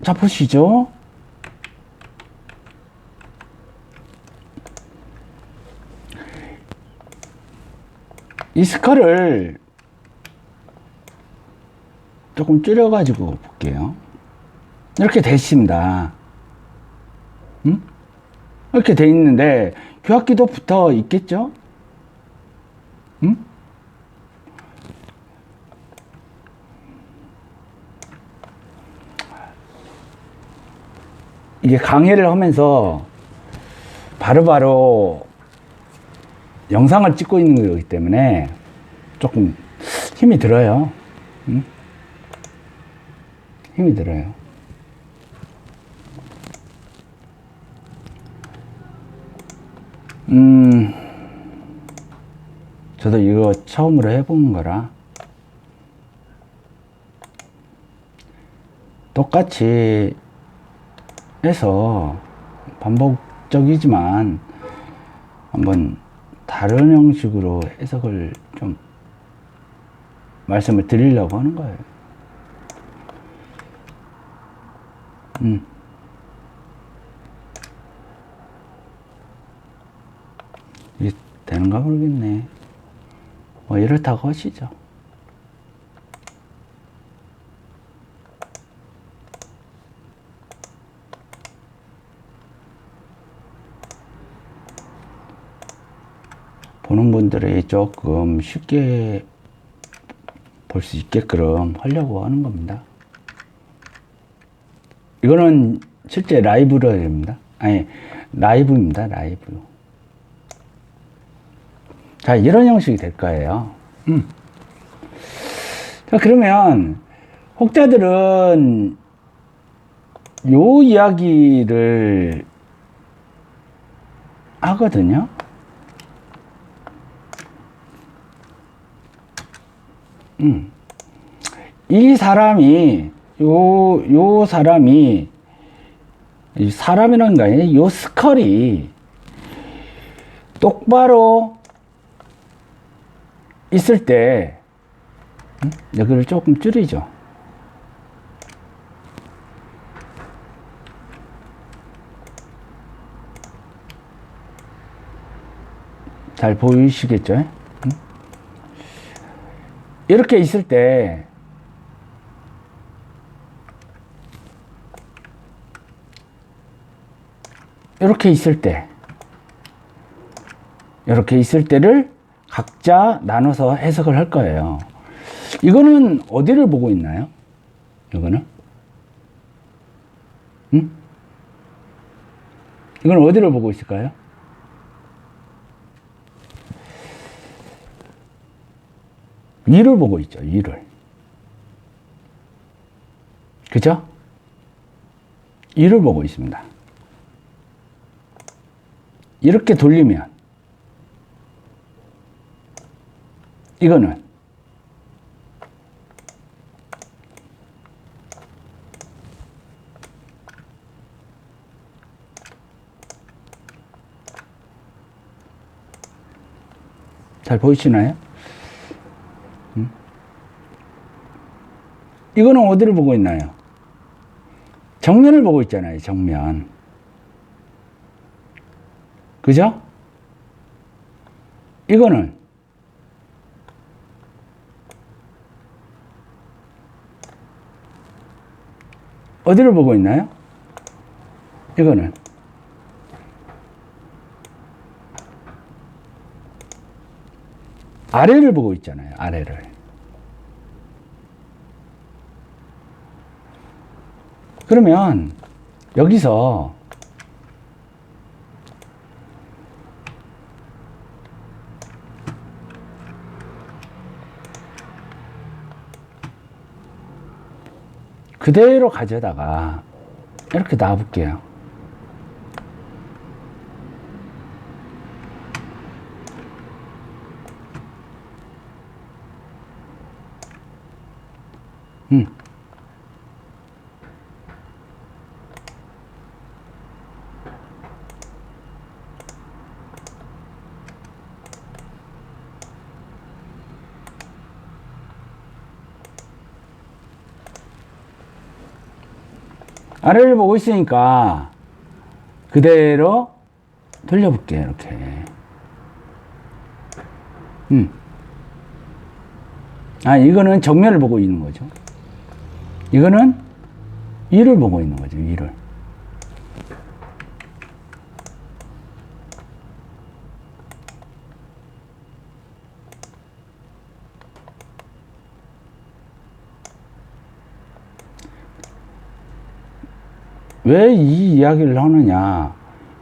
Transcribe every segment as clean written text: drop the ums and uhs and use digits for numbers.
자, 보시죠. 이 스컬을 조금 줄여가지고 볼게요. 이렇게 돼 있습니다. 이렇게 돼 있는데 교합기도 붙어 있겠죠? 이게 강의를 하면서 바로바로 영상을 찍고 있는 거기 때문에 조금 힘이 들어요. 힘이 들어요. 저도 이거 처음으로 해본 거라 똑같이 해서 반복적이지만 한번 다른 형식으로 해석을 좀 말씀을 드리려고 하는 거예요. 이게 되는가 모르겠네. 뭐 이렇다고 하시죠. 보는 분들이 조금 쉽게 볼 수 있게끔 하려고 하는 겁니다. 이거는 실제 라이브러입니다. 아니, 라이브입니다. 라이브. 자, 이런 형식이 될 거예요. 자, 그러면 혹자들은 요 이야기를 하거든요. 이 사람이, 요 사람이, 이 사람이라는 거 아니에요? 요 스컬이 똑바로 있을 때, 여기를 조금 줄이죠. 잘 보이시겠죠? 이렇게 있을 때, 이렇게 있을 때, 이렇게 있을 때를 각자 나눠서 해석을 할 거예요. 이거는 어디를 보고 있나요? 이거는? 이건 어디를 보고 있을까요? 위를 보고 있죠, 위를. 그죠? 위를 보고 있습니다. 이렇게 돌리면, 이거는 잘 보이시나요? 이거는 어디를 보고 있나요? 정면을 보고 있잖아요, 정면. 그죠? 이거는 어디를 보고 있나요? 이거는 아래를 보고 있잖아요, 아래를. 그러면 여기서 그대로 가져다가 이렇게 놔 볼게요. 아래를 보고 있으니까 그대로 돌려볼게요. 이렇게. 이거는 정면을 보고 있는 거죠. 이거는 위를 보고 있는 거죠. 위를. 왜 이 이야기를 하느냐.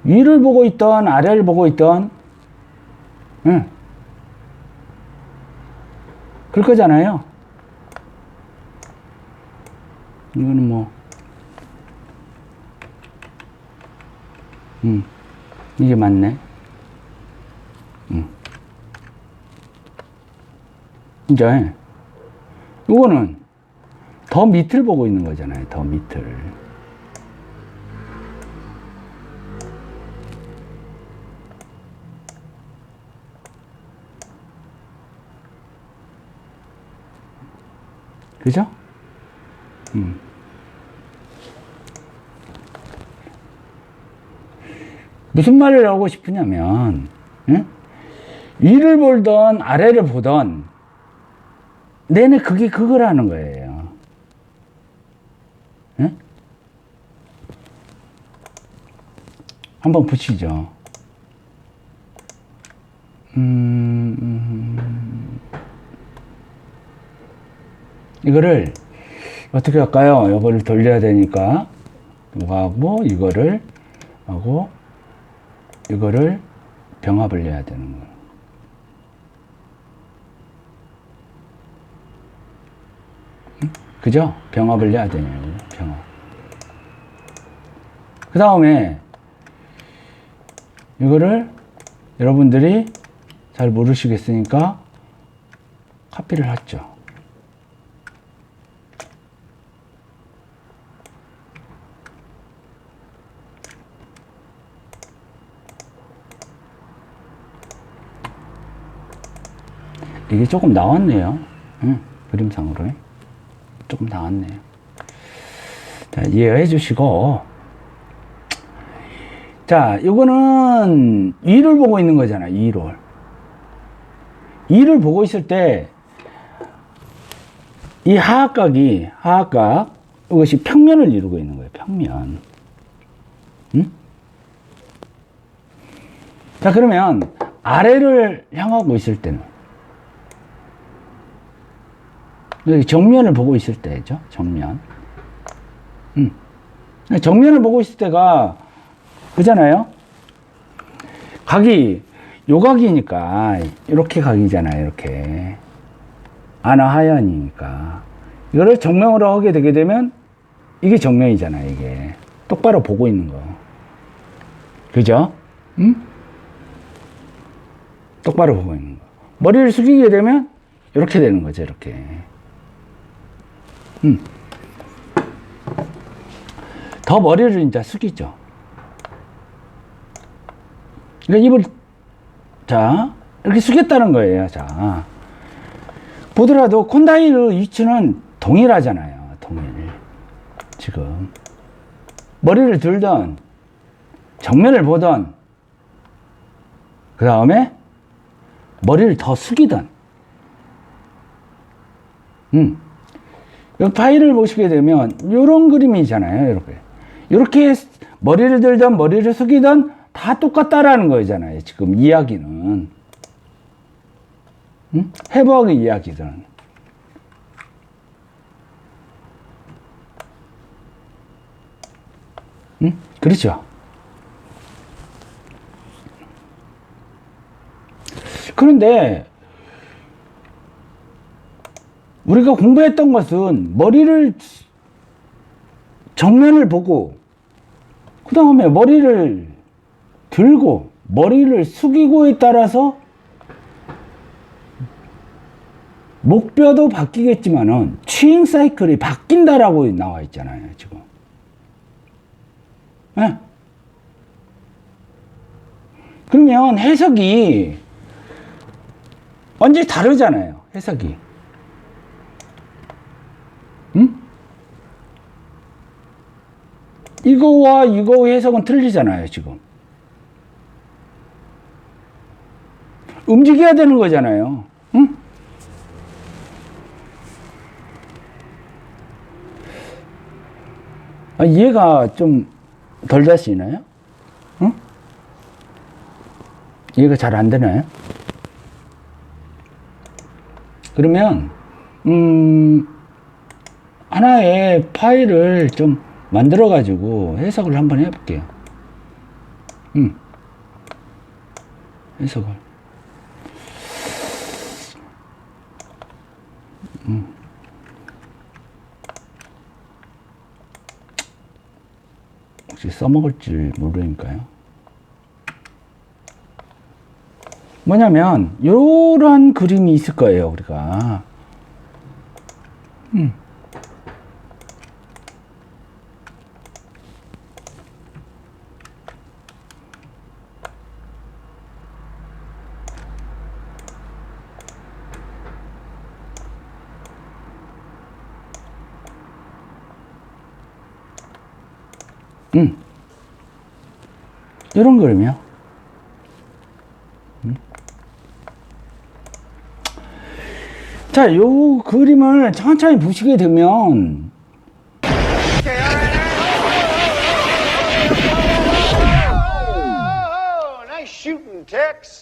위를 보고 있던 아래를 보고 있던 그럴 거잖아요. 이거는 뭐 이게 맞네. 이제 이거는 더 밑을 보고 있는 거잖아요. 더 밑을. 그죠? 무슨 말을 하고 싶으냐면, 위를 보던 아래를 보던 내내 그게 그거라는 거예요. 한번 보시죠. 이거를 어떻게 할까요? 이거를 돌려야 되니까 이거 하고 이거를 하고 이거를 병합을 해야 되는 거예요. 그죠? 병합을 해야 되냐고. 병합. 그 다음에 이거를 여러분들이 잘 모르시겠으니까 카피를 했죠. 이게 조금 나왔네요. 그림상으로. 조금 나왔네요. 자, 이해해 주시고. 자, 이거는 위를 보고 있는 거잖아요. 위를. 위를 보고 있을 때, 이 하악각, 이것이 평면을 이루고 있는 거예요. 평면. 자, 그러면 아래를 향하고 있을 때는 여기 정면을 보고 있을 때죠. 정면. 정면을 보고 있을 때가 그잖아요. 각이 요 각이니까 이렇게 각이잖아요. 이렇게 아나하연이니까 이거를 정면으로 하게 되게 되면 이게 정면이잖아요. 이게 똑바로 보고 있는 거. 그죠? 똑바로 보고 있는 거. 머리를 숙이게 되면 이렇게 되는 거죠. 이렇게. 더 머리를 이제 숙이죠. 그러니까 입을, 자, 이렇게 숙였다는 거예요. 자. 보더라도 콘다일의 위치는 동일하잖아요. 동일. 지금. 머리를 들던, 정면을 보던, 그 다음에 머리를 더 숙이던. 이 파일을 보시게 되면 이런 그림이잖아요. 이렇게. 이렇게 머리를 들던 머리를 숙이던 다 똑같다라는 거잖아요. 지금 이야기는. 해부학의 이야기들은. 그렇죠. 그런데 우리가 공부했던 것은 머리를 정면을 보고 그 다음에 머리를 들고 머리를 숙이고에 따라서 목뼈도 바뀌겠지만은 추잉 사이클이 바뀐다라고 나와 있잖아요. 지금. 네? 그러면 해석이 완전히 다르잖아요. 해석이. 이거와 이거 해석은 틀리잖아요, 지금. 움직여야 되는 거잖아요. 응? 이해가 좀 덜 되시나요? 응? 이해가 잘 안 되나요? 그러면 하나의 파일을 좀 만들어 가지고 해석을 한번 해볼게요. 해석을. 혹시 써먹을지 모르니까요. 뭐냐면 요런 그림이 있을 거예요, 우리가. 이런 그림이요. 자, 요 그림을 천천히 보시게 되면 Nice shooting, Tex.